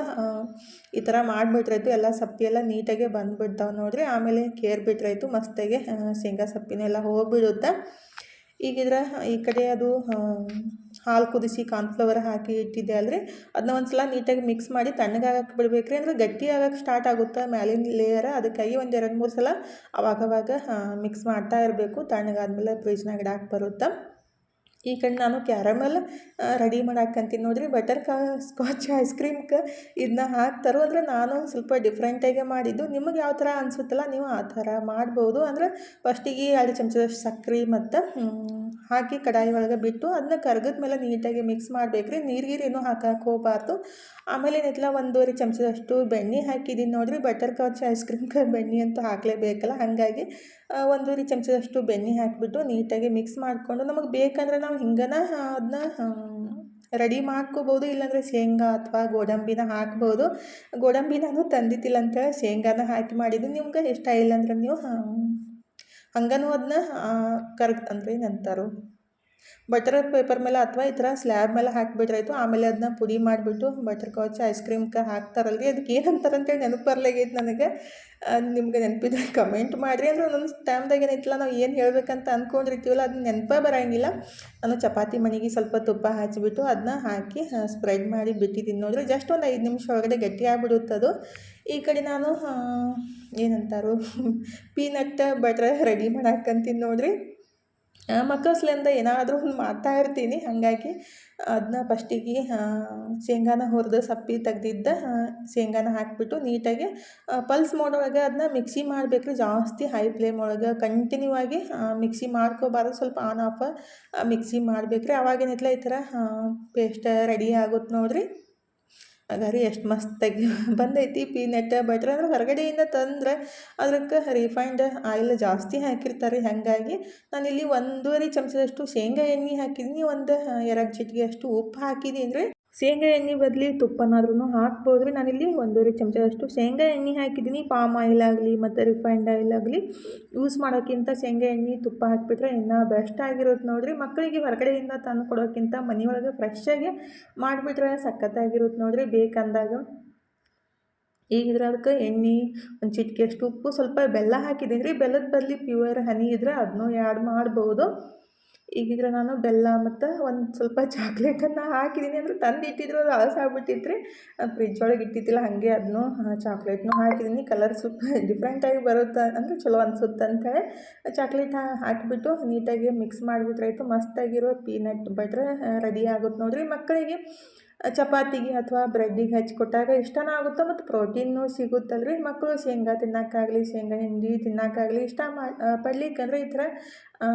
S1: ಈ ಥರ ಮಾಡಿಬಿಟ್ರಾಯ್ತು. ಎಲ್ಲ ಸಪ್ಪಿ ಎಲ್ಲ ನೀಟಾಗೆ ಬಂದುಬಿಡ್ತಾವೆ ನೋಡಿರಿ. ಆಮೇಲೆ ಕೇರ್ಬಿಟ್ರಾಯ್ತು, ಮಸ್ತಾಗಿ ಶೇಂಗಾ ಸಪ್ಪಿನೆಲ್ಲ ಹೋಗಿಬಿಡುತ್ತೆ. ಈಗಿದ್ರೆ ಈ ಕಡೆ ಅದು ಹಾಲು ಕುದಿಸಿ ಕಾರ್ನ್ಫ್ಲವರ್ ಹಾಕಿ ಇಟ್ಟಿದ್ದೆ ಅಲ್ರಿ, ಅದನ್ನ ಒಂದು ಸಲ ನೀಟಾಗಿ ಮಿಕ್ಸ್ ಮಾಡಿ ತಣ್ಣಗಾಗಕ್ಕೆ ಬಿಡ್ಬೇಕು ರೀ. ಅಂದ್ರೆ ಗಟ್ಟಿ ಆಗಕ್ಕೆ ಸ್ಟಾರ್ಟ್ ಆಗುತ್ತೆ ಮ್ಯಾಲಿನ ಲೇಯರ್. ಅದಕ್ಕಾಗಿ ಒಂದು 2-3 ಸಲ ಅವಾಗವಾಗ ಮಿಕ್ಸ್ ಮಾಡ್ತಾ ಇರಬೇಕು. ತಣ್ಣಗಾದ್ಮೇಲೆ ಫ್ರಿಜ್ನಾಗ ಇಡಾಕೆ ಬರುತ್ತೆ. ಈ ಕಡೆ ನಾನು ಕ್ಯಾರಮೆಲ್ ರೆಡಿ ಮಾಡಾಕಂತೀನಿ ನೋಡಿರಿ. ಬಟರ್ ಸ್ಕಾಚ್ ಐಸ್ ಕ್ರೀಮ್ಗೆ ಇದನ್ನ ಹಾಕ್ತಾರೋ ಅಂದರೆ ನಾನು ಸ್ವಲ್ಪ ಡಿಫ್ರೆಂಟಾಗೆ ಮಾಡಿದ್ದು. ನಿಮಗೆ ಯಾವ ಥರ ಅನಿಸುತ್ತಲ್ಲ ನೀವು ಆ ಥರ ಮಾಡ್ಬೋದು. ಅಂದರೆ ಫಸ್ಟಿಗೆ 2 ಚಮಚದಷ್ಟು ಸಕ್ಕರೆ ಮತ್ತು ಹಾಕಿ ಕಡಾಯಿ ಒಳಗೆ ಬಿಟ್ಟು ಅದನ್ನ ಕರ್ಗದ ಮೇಲೆ ನೀಟಾಗಿ ಮಿಕ್ಸ್ ಮಾಡಬೇಕು ರೀ. ನೀರು ಹಾಕಕ್ಕೆ ಹೋಗಬಾರ್ದು. ಆಮೇಲೆ ಏನಿಲ್ಲ 1.5 ಚಮಚದಷ್ಟು ಬೆಣ್ಣೆ ಹಾಕಿದ್ದೀನಿ ನೋಡಿರಿ. ಬಟರ್ ಸ್ಕಾಚ್ ಐಸ್ ಕ್ರೀಮ್ಗೆ ಬೆಣ್ಣೆ ಅಂತೂ ಹಾಕಲೇಬೇಕಲ್ಲ, ಹಾಗಾಗಿ 1.5 ಚಮಚದಷ್ಟು ಬೆಣ್ಣೆ ಹಾಕಿಬಿಟ್ಟು ನೀಟಾಗಿ ಮಿಕ್ಸ್ ಮಾಡಿಕೊಂಡು ನಮಗೆ ಬೇಕಂದ್ರೆ ನಾವು ಹಿಂಗನ ಅದನ್ನ ರೆಡಿ ಮಾಡ್ಕೋಬೋದು. ಇಲ್ಲಾಂದರೆ ಶೇಂಗಾ ಅಥವಾ ಗೋಡಂಬಿನ ಹಾಕ್ಬೋದು. ಗೋಡಂಬಿ ನಾನು ತಂದಿದ್ದಿಲ್ಲ ಅಂತೇಳಿ ಶೇಂಗಾನ ಹಾಕಿ ಮಾಡಿದ್ದು. ನಿಮ್ಗೆ ಇಷ್ಟ ಇಲ್ಲಾಂದ್ರೆ ನೀವು ಹಂಗನೂ ಅದನ್ನ ಅಂದ್ರೆ ಏನಂತಾರೋ ಬಟರ್ ಪೇಪರ್ ಮೇಲೆ ಅಥವಾ ಈ ಥರ ಸ್ಲ್ಯಾಬ್ ಮೇಲೆ ಹಾಕಿಬಿಟ್ರಾಯ್ತು. ಆಮೇಲೆ ಅದನ್ನ ಪುಡಿ ಮಾಡಿಬಿಟ್ಟು ಬಟರ್ ಸ್ಕಾಚ್ ಐಸ್ ಕ್ರೀಮ್ಗೆ ಹಾಕ್ತಾರಲ್ರಿ, ಅದಕ್ಕೆ ಏನಂತಾರೆ ಅಂತೇಳಿ ನೆನಪು ಬರ್ಲಾಗೈತೆ ನನಗೆ. ನಿಮ್ಗೆ ನೆನಪಿದ್ರೆ ಕಮೆಂಟ್ ಮಾಡಿರಿ. ಅಂದ್ರೆ ಒಂದೊಂದು ಟೈಮ್ದಾಗ ಏನೈತಿಲ್ಲ, ನಾವು ಏನು ಹೇಳ್ಬೇಕಂತ ಅಂದ್ಕೊಂಡಿರ್ತೀವಲ್ಲ ಅದನ್ನ ನೆನಪೇ ಬರೋಂಗಿಲ್ಲ. ನಾನು ಚಪಾತಿ ಮಣಿಗೆ ಸ್ವಲ್ಪ ತುಪ್ಪ ಹಚ್ಚಿಬಿಟ್ಟು ಅದನ್ನ ಹಾಕಿ ಸ್ಪ್ರೆಡ್ ಮಾಡಿ ಬಿಟ್ಟಿದ್ದೀನಿ ನೋಡಿರಿ. ಜಸ್ಟ್ ಒಂದು 5 ನಿಮಿಷ ಒಳಗಡೆ ಗಟ್ಟಿ ಆಗಿಬಿಡುತ್ತದು. ಈ ಕಡೆ ನಾನು ಏನಂತಾರೋ ಪೀನಟ್ ಬಟರ್ ರೆಡಿ ಮಾಡಾಕಂತೀನಿ ನೋಡಿರಿ. ಮಕ್ಕಳಿಂದ ಏನಾದರೂ ಒಂದು ಮಾಡ್ತಾ ಇರ್ತೀನಿ. ಹಾಗಾಗಿ ಅದನ್ನ ಫಸ್ಟಿಗೆ ಶೇಂಗಾನ ಹುರಿದು ಸಪ್ಪೆ ತೆಗ್ದಿದ್ದ ಶೇಂಗಾನ ಹಾಕಿಬಿಟ್ಟು ನೀಟಾಗಿ ಪಲ್ಸ್ ಮೋಡ್ ಒಳಗೆ ಅದನ್ನ ಮಿಕ್ಸಿ ಮಾಡಬೇಕು. ಜಾಸ್ತಿ ಹೈ ಫ್ಲೇಮ್ ಒಳಗೆ ಕಂಟಿನ್ಯೂ ಆಗಿ ಮಿಕ್ಸಿ ಮಾಡ್ಕೋಬಾರ್ದು. ಸ್ವಲ್ಪ ಆನ್ ಆಫ್ ಮಿಕ್ಸಿ ಮಾಡಬೇಕ್ರಿ. ಅವಾಗೇನಿಲ್ಲ ಈ ಥರ ಪೇಸ್ಟ್ ರೆಡಿ ಆಗುತ್ತೆ ನೋಡಿರಿ. ಹಾಗಾದ್ರೆ ಎಷ್ಟು ಮಸ್ತಾಗಿ ಬಂದೈತಿ ಪೀನಟ್ ಬಟರ್. ಅಂದ್ರೆ ಹೊರಗಡೆಯಿಂದ ತಂದರೆ ಅದಕ್ಕೆ ರಿಫೈನ್ಡ್ ಆಯಿಲ್ ಜಾಸ್ತಿ ಹಾಕಿರ್ತಾರೆ. ಹಾಗಾಗಿ ನಾನಿಲ್ಲಿ 1.5 ಚಮಚದಷ್ಟು ಶೇಂಗಾ ಎಣ್ಣೆ ಹಾಕಿದ್ದೀನಿ. ಒಂದು 2 ಚಿಟಿಕೆ ಅಷ್ಟು ಉಪ್ಪು ಹಾಕಿದ್ದೀನಿ ರೀ. ಶೇಂಗಾ ಎಣ್ಣೆ ಬದಲಿ ತುಪ್ಪನಾದ್ರೂ ಹಾಕ್ಬೋದು ರೀ. ನಾನಿಲ್ಲಿ 1.5 ಚಮಚದಷ್ಟು ಶೇಂಗಾ ಎಣ್ಣೆ ಹಾಕಿದ್ದೀನಿ. ಪಾಮ್ ಆಯಿಲ್ ಆಗಲಿ ಮತ್ತು ರಿಫೈನ್ಡ್ ಆಯಿಲ್ ಆಗಲಿ ಯೂಸ್ ಮಾಡೋಕ್ಕಿಂತ ಶೇಂಗಾ ಎಣ್ಣೆ ತುಪ್ಪ ಹಾಕಿಬಿಟ್ರೆ ಇನ್ನೂ ಬೆಸ್ಟ್ ಆಗಿರುತ್ತೆ ನೋಡಿರಿ. ಮಕ್ಕಳಿಗೆ ಹೊರಗಡೆಯಿಂದ ತಂದು ಕೊಡೋಕ್ಕಿಂತ ಮನೆಯೊಳಗೆ ಫ್ರೆಶ್ಶಾಗಿ ಮಾಡಿಬಿಟ್ರೆ ಸಖತ್ತಾಗಿರುತ್ತೆ ನೋಡಿರಿ ಬೇಕಂದಾಗ. ಈಗಿದ್ರೆ ಅದಕ್ಕೆ ಎಣ್ಣೆ, ಒಂದು ಚಿಟಿಕೆ ಅಷ್ಟು ಉಪ್ಪು, ಸ್ವಲ್ಪ ಬೆಲ್ಲ ಹಾಕಿದ್ದೀನಿ ರೀ. ಬೆಲ್ಲದ ಬದಲಿ ಪ್ಯೂರ್ ಹನಿ ಇದ್ದರೆ ಅದನ್ನೂ ಆ್ಯಡ್ ಮಾಡ್ಬೋದು. ಈಗಿದ್ರೆ ನಾನು ಬೆಲ್ಲ ಮತ್ತು ಒಂದು ಸ್ವಲ್ಪ ಚಾಕ್ಲೇಟನ್ನು ಹಾಕಿದ್ದೀನಿ. ಅಂದರೆ ತಂದಿಟ್ಟಿದ್ರು ಅದು ಹಳಸಾಗ್ಬಿಟ್ಟಿತ್ತು ರೀ. ಫ್ರಿಜ್ ಒಳಗೆ ಇಟ್ಟಿದ್ದಿಲ್ಲ, ಹಾಗೆ ಅದನ್ನು ಚಾಕ್ಲೇಟ್ನೂ ಹಾಕಿದ್ದೀನಿ. ಕಲರ್ ಸ್ವಲ್ಪ ಡಿಫ್ರೆಂಟಾಗಿ ಬರುತ್ತೆ, ಅಂದರೆ ಚಲೋ ಅನಿಸುತ್ತೆ ಅಂಥೇಳಿ ಚಾಕ್ಲೇಟ್ ಹಾಕಿಬಿಟ್ಟು ನೀಟಾಗಿ ಮಿಕ್ಸ್ ಮಾಡಿಬಿಟ್ರಾಯ್ತು. ಮಸ್ತಾಗಿರೋ ಪೀನಟ್ ಬಟ್ರ್ ರೆಡಿ ಆಗುತ್ತೆ ನೋಡಿರಿ. ಮಕ್ಕಳಿಗೆ ಚಪಾತಿಗೆ ಅಥವಾ ಬ್ರೆಡ್ಡಿಗೆ ಹಚ್ಕೊಟ್ಟಾಗ ಇಷ್ಟನೂ ಆಗುತ್ತೆ ಮತ್ತು ಪ್ರೋಟೀನು ಸಿಗುತ್ತಲ್ರಿ. ಮಕ್ಕಳು ಶೇಂಗಾ ತಿನ್ನೋಕ್ಕಾಗಲಿ ಶೇಂಗಾ ಹಿಂಡಿ ತಿನ್ನೋಕ್ಕಾಗಲಿ ಇಷ್ಟ ಪಡ್ಲಿಕ್ಕಂದ್ರೆ ಈ ಥರ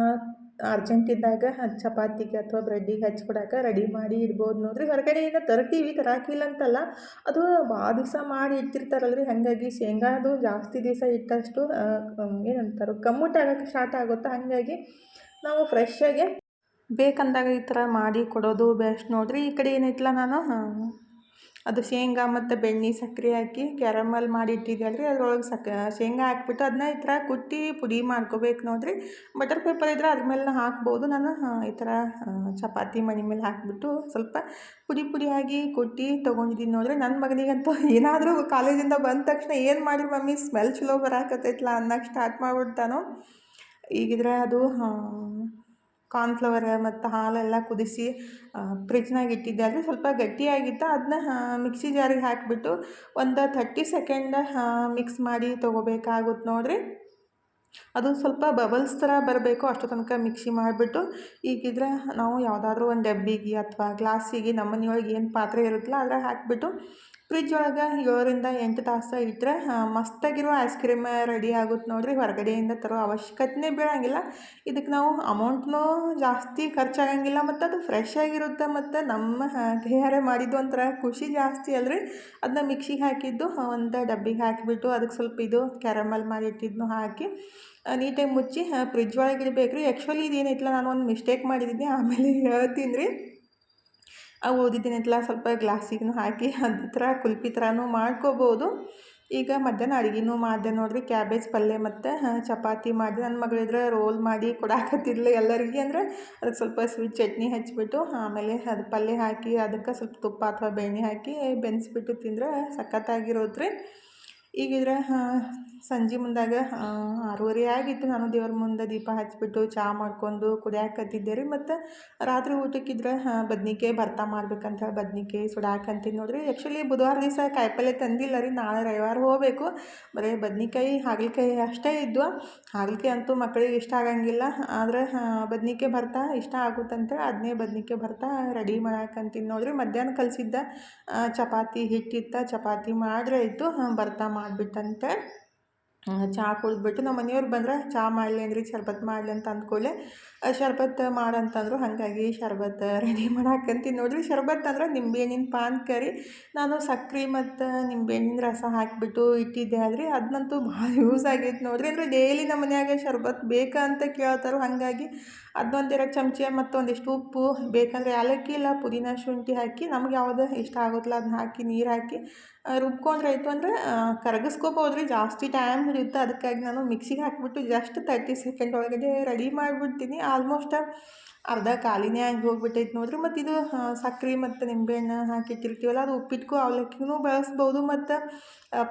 S1: ಅರ್ಜೆಂಟಿದ್ದಾಗ ಚಪಾತಿಗೆ ಅಥವಾ ಬ್ರೆಡ್ಡಿಗೆ ಹಚ್ಕೊಡಕ್ಕೆ ರೆಡಿ ಮಾಡಿ ಇಡ್ಬೋದು ನೋಡಿರಿ. ಹೊರಗಡೆಯಿಂದ ತರಾಕಿಲ್ಲ ಅಂತಲ್ಲ, ಅದು ಭಾಳ ದಿವಸ ಮಾಡಿ ಇಟ್ಟಿರ್ತಾರಲ್ರಿ. ಹಾಗಾಗಿ ಶೇಂಗಾದು ಜಾಸ್ತಿ ದಿವಸ ಇಟ್ಟಷ್ಟು ಏನಂತಾರೆ ಕಮ್ಮುಟಾಗಕ್ಕೆ ಸ್ಟಾರ್ಟ್ ಆಗುತ್ತೆ. ಹಾಗಾಗಿ ನಾವು ಫ್ರೆಶ್ಶಾಗೆ ಬೇಕಂದಾಗ ಈ ಥರ ಮಾಡಿ ಕೊಡೋದು ಬೆಸ್ಟ್ ನೋಡಿರಿ. ಈ ಕಡೆ ಏನೈತಿಲ್ಲ, ನಾನು ಅದು ಶೇಂಗಾ ಮತ್ತು ಬೆಣ್ಣೆ ಸಕ್ಕರೆ ಹಾಕಿ ಕ್ಯಾರಮಲ್ ಮಾಡಿ ಇಟ್ಟಿದ್ದೆ ಅದ್ರೊಳಗೆ ಶೇಂಗಾ ಹಾಕ್ಬಿಟ್ಟು ಅದನ್ನ ಈ ಥರ ಕುಟ್ಟಿ ಪುಡಿ ಮಾಡ್ಕೋಬೇಕು ನೋಡಿರಿ. ಬಟರ್ ಪೇಪರ್ ಇದ್ದರೆ ಅದ್ರ ಮೇಲೆ ಹಾಕ್ಬೋದು. ನಾನು ಈ ಥರ ಚಪಾತಿ ಮಣಿ ಮೇಲೆ ಹಾಕಿಬಿಟ್ಟು ಸ್ವಲ್ಪ ಪುಡಿಯಾಗಿ ಕುಟ್ಟಿ ತೊಗೊಂಡಿದ್ದೀನಿ ನೋಡಿರಿ. ನನ್ನ ಮಗನಿಗಂತೂ ಏನಾದರೂ ಕಾಲೇಜಿಂದ ಬಂದ ತಕ್ಷಣ ಏನು ಮಾಡಿರಿ ಮಮ್ಮಿ ಸ್ಮೆಲ್ ಚಲೋ ಬರಾಕತ್ತೈತಲ್ಲ ಅನ್ನೋಕ್ಕೆ ಸ್ಟಾರ್ಟ್ ಮಾಡಿಬಿಡ್ತಾನೋ. ಈಗಿದ್ರೆ ಅದು ಕಾರ್ನ್ಫ್ಲವರ್ ಮತ್ತು ಹಾಲೆಲ್ಲ ಕುದಿಸಿ ಫ್ರಿಜ್ನಾಗ ಇಟ್ಟಿದ್ದೆ ಅಲ್ರಿ. ಸ್ವಲ್ಪ ಗಟ್ಟಿಯಾಗಿತ್ತು. ಅದನ್ನ ಮಿಕ್ಸಿ ಜಾರಿಗೆ ಹಾಕಿಬಿಟ್ಟು ಒಂದು 30 ಸೆಕೆಂಡ್ ಮಿಕ್ಸ್ ಮಾಡಿ ತೊಗೋಬೇಕಾಗುತ್ತೆ ನೋಡಿರಿ. ಅದು ಸ್ವಲ್ಪ ಬಬಲ್ಸ್ ಥರ ಬರಬೇಕು, ಅಷ್ಟು ತನಕ ಮಿಕ್ಸಿ ಮಾಡಿಬಿಟ್ಟು ಈಗಿದ್ರೆ ನಾವು ಯಾವುದಾದ್ರೂ ಒಂದು ಡಬ್ಬಿಗೆ ಅಥವಾ ಗ್ಲಾಸಿಗೆ ನಮ್ಮ ಮನೆಯೊಳಗೆ ಏನು ಪಾತ್ರೆ ಇರುತ್ತಲ್ಲ ಅದ್ರಾಗ ಹಾಕಿಬಿಟ್ಟು ಫ್ರಿಜ್ ಒಳಗೆ 7-8 ತಾಸು ಇಟ್ಟರೆ ಮಸ್ತಾಗಿರೋ ಐಸ್ ಕ್ರೀಮ್ ರೆಡಿ ಆಗುತ್ತೆ ನೋಡಿರಿ. ಹೊರಗಡೆಯಿಂದ ತರೋ ಅವಶ್ಯಕತೆನೇ ಬೀಳಂಗಿಲ್ಲ. ಇದಕ್ಕೆ ನಾವು ಅಮೌಂಟ್ನೂ ಜಾಸ್ತಿ ಖರ್ಚಾಗಂಗಿಲ್ಲ ಮತ್ತು ಅದು ಫ್ರೆಶ್ ಆಗಿರುತ್ತೆ. ಮತ್ತು ನಮ್ಮ ಕೈಯಾರೆ ಮಾಡಿದ್ದು ಒಂಥರ ಖುಷಿ ಜಾಸ್ತಿ ಅಲ್ರಿ. ಅದನ್ನ ಮಿಕ್ಸಿಗೆ ಹಾಕಿದ್ದು ಒಂದು ಡಬ್ಬಿಗೆ ಹಾಕಿಬಿಟ್ಟು ಅದಕ್ಕೆ ಸ್ವಲ್ಪ ಇದು ಕ್ಯಾರಮಲ್ ಮಾಡಿ ಇಟ್ಟಿದ್ದನ್ನು ಹಾಕಿ ನೀಟಾಗಿ ಮುಚ್ಚಿ ಫ್ರಿಜ್ ಒಳಗೆ ಇಡಬೇಕು ರೀ. ಆ್ಯಕ್ಚುಲಿ ಇದೇನೈತಿಲ್ಲ, ನಾನು ಒಂದು ಮಿಸ್ಟೇಕ್ ಮಾಡಿದ್ದೀನಿ, ಆಮೇಲೆ ಹೇಳ್ತೀನಿ ರೀ. ಓದಿದ್ದೀನೈತಲ್ಲ ಸ್ವಲ್ಪ ಗ್ಲಾಸಿಗೂ ಹಾಕಿ ಅದೇ ಥರ ಕುಲ್ಫಿ ಥರನೂ ಮಾಡ್ಕೋಬೋದು. ಈಗ ಮಧ್ಯಾಹ್ನ ಅಡುಗೆನೂ ಮಾಡಿದೆ ನೋಡಿರಿ. ಕ್ಯಾಬೇಜ್ ಪಲ್ಯ ಮತ್ತು ಚಪಾತಿ ಮಾಡಿದೆ. ನನ್ನ ಮಗಳಿದ್ರೆ ರೋಲ್ ಮಾಡಿ ಕೊಡಾಕತ್ತಿದ್ಲು ಎಲ್ಲರಿಗೆ. ಅಂದ್ರೆ ಅದಕ್ಕೆ ಸ್ವಲ್ಪ ಸ್ವೀಟ್ ಚಟ್ನಿ ಹಚ್ಚಿಬಿಟ್ಟು ಆಮೇಲೆ ಅದು ಪಲ್ಯ ಹಾಕಿ ಅದಕ್ಕೆ ಸ್ವಲ್ಪ ತುಪ್ಪ ಅಥವಾ ಬೆಣ್ಣೆ ಹಾಕಿ ಬೆನ್ಸ್ಬಿಟ್ಟು ತಿಂದ್ರೆ ಸಖತ್ತಾಗಿರೋದು ರೀ. ಈಗಿದ್ರೆ ಸಂಜೆ ಮುಂದಾಗ 6:30 ಆಗಿತ್ತು. ನಾನು ದೇವ್ರ ಮುಂದೆ ದೀಪ ಹಚ್ಬಿಟ್ಟು ಚಹಾ ಮಾಡ್ಕೊಂಡು ಕುಡಿಯಾಕತ್ತಿದ್ದೆ ರೀ. ಮತ್ತು ರಾತ್ರಿ ಊಟಕ್ಕಿದ್ರೆ ಬದ್ನಿಕಾಯಿ ಭರ್ತಾ ಮಾಡ್ಬೇಕಂತ ಹೇಳಿ ಬದ್ನಿಕಾಯಿ ಸುಡಾಕಂತೀನಿ ನೋಡಿರಿ. ಆ್ಯಕ್ಚುಲಿ ಬುಧವಾರ ದಿವಸ ಕಾಯಿಪಲ್ಯ ತಂದಿಲ್ಲ ರೀ. ನಾಳೆ ರವಿವಾರ ಹೋಗಬೇಕು. ಬರೀ ಬದ್ನಿಕಾಯಿ ಹಾಗಲಕಾಯಿ ಅಷ್ಟೇ ಇದ್ವು. ಹಾಗಲಕಾಯಿ ಅಂತೂ ಮಕ್ಕಳಿಗೆ ಇಷ್ಟ ಆಗಂಗಿಲ್ಲ. ಆದರೆ ಬದ್ನಿಕಾಯಿ ಭರ್ತಾ ಇಷ್ಟ ಆಗುತ್ತಂತೇಳಿ ಅದನ್ನೇ ಬದ್ನಿಕಾಯಿ ಭರ್ತಾ ರೆಡಿ ಮಾಡಾಕಂತೀನಿ ನೋಡಿರಿ. ಮಧ್ಯಾಹ್ನ ಕಲಸಿದ್ದ ಚಪಾತಿ ಹಿಟ್ಟಿತ್ತ, ಚಪಾತಿ ಮಾಡ್ರೆ ಆಯಿತು. ಭರ್ತಾ ಮಾಡಿಬಿಟ್ಟಂತೆ ಚಹಾ ಕುಡಿದ್ಬಿಟ್ಟು ನಮ್ಮ ಮನೆಯವ್ರು ಬಂದ್ರೆ ಚಹಾ ಮಾಡಲಿ ಅಂದ್ರಿ, ಶರ್ಬತ್ ಮಾಡಲಿ ಅಂತ ಅಂದ್ಕೊಳ್ಳೆ ಶರ್ಬತ್ ಮಾಡಂತಂದರು. ಹಾಗಾಗಿ ಶರ್ಬತ್ ರೆಡಿ ಮಾಡಾಕಂತೀನಿ ನೋಡಿರಿ. ಶರ್ಬತ್ ಅಂದ್ರೆ ನಿಂಬೆಹಣ್ಣಿನ ಪಾನಕ ರೀ. ನಾನು ಸಕ್ರೆ ಮತ್ತು ನಿಂಬೆಹಣ್ಣಿನ ರಸ ಹಾಕಿಬಿಟ್ಟು ಇಟ್ಟಿದ್ದೆ ಆದ್ರಿ. ಅದನ್ನಂತೂ ಭಾಳ ಯೂಸ್ ಆಗೈತೆ ನೋಡಿರಿ. ಅಂದರೆ ಡೈಲಿ ನಮ್ಮ ಮನ್ಯಾಗ ಶರ್ಬತ್ ಬೇಕಾ ಅಂತ ಕೇಳ್ತಾರೆ. ಹಾಗಾಗಿ ಅದನ್ನೊಂದೆರಡು ಚಮಚ ಮತ್ತು ಒಂದಿಷ್ಟು ಉಪ್ಪು, ಬೇಕಂದರೆ ಏಲಕ್ಕಿ ಇಲ್ಲ ಪುದೀನ ಶುಂಠಿ ಹಾಕಿ ನಮ್ಗೆ ಯಾವುದು ಇಷ್ಟ ಆಗುತ್ತಲ್ಲ ಅದನ್ನ ಹಾಕಿ ನೀರು ಹಾಕಿ ರುಬ್ಕೊಂಡ್ರೆ ಆಯಿತು. ಅಂದರೆ ಕರಗಿಸ್ಕೋಬೋದು ರೀ, ಜಾಸ್ತಿ ಟೈಮ್ ಹಿಡಿಯುತ್ತೆ. ಅದಕ್ಕಾಗಿ ನಾನು ಮಿಕ್ಸಿಗೆ ಹಾಕಿಬಿಟ್ಟು ಜಸ್ಟ್ 30 ಸೆಕೆಂಡ್ ಒಳಗಡೆ ರೆಡಿ ಮಾಡಿಬಿಡ್ತೀನಿ. ಆಲ್ಮೋಸ್ಟ್ ಅರ್ಧ ಖಾಲಿನೇ ಆಗಿ ಹೋಗ್ಬಿಟ್ಟೈತೆ ನೋಡಿರಿ. ಮತ್ತು ಇದು ಸಕ್ರೆ ಮತ್ತು ನಿಂಬೆಹಣ್ಣು ಹಾಕಿಟ್ಟಿರ್ತೀವಲ್ಲ, ಅದು ಉಪ್ಪಿಟ್ಗೂ ಅವಲಕ್ಕಿನೂ ಬಳಸ್ಬೋದು ಮತ್ತು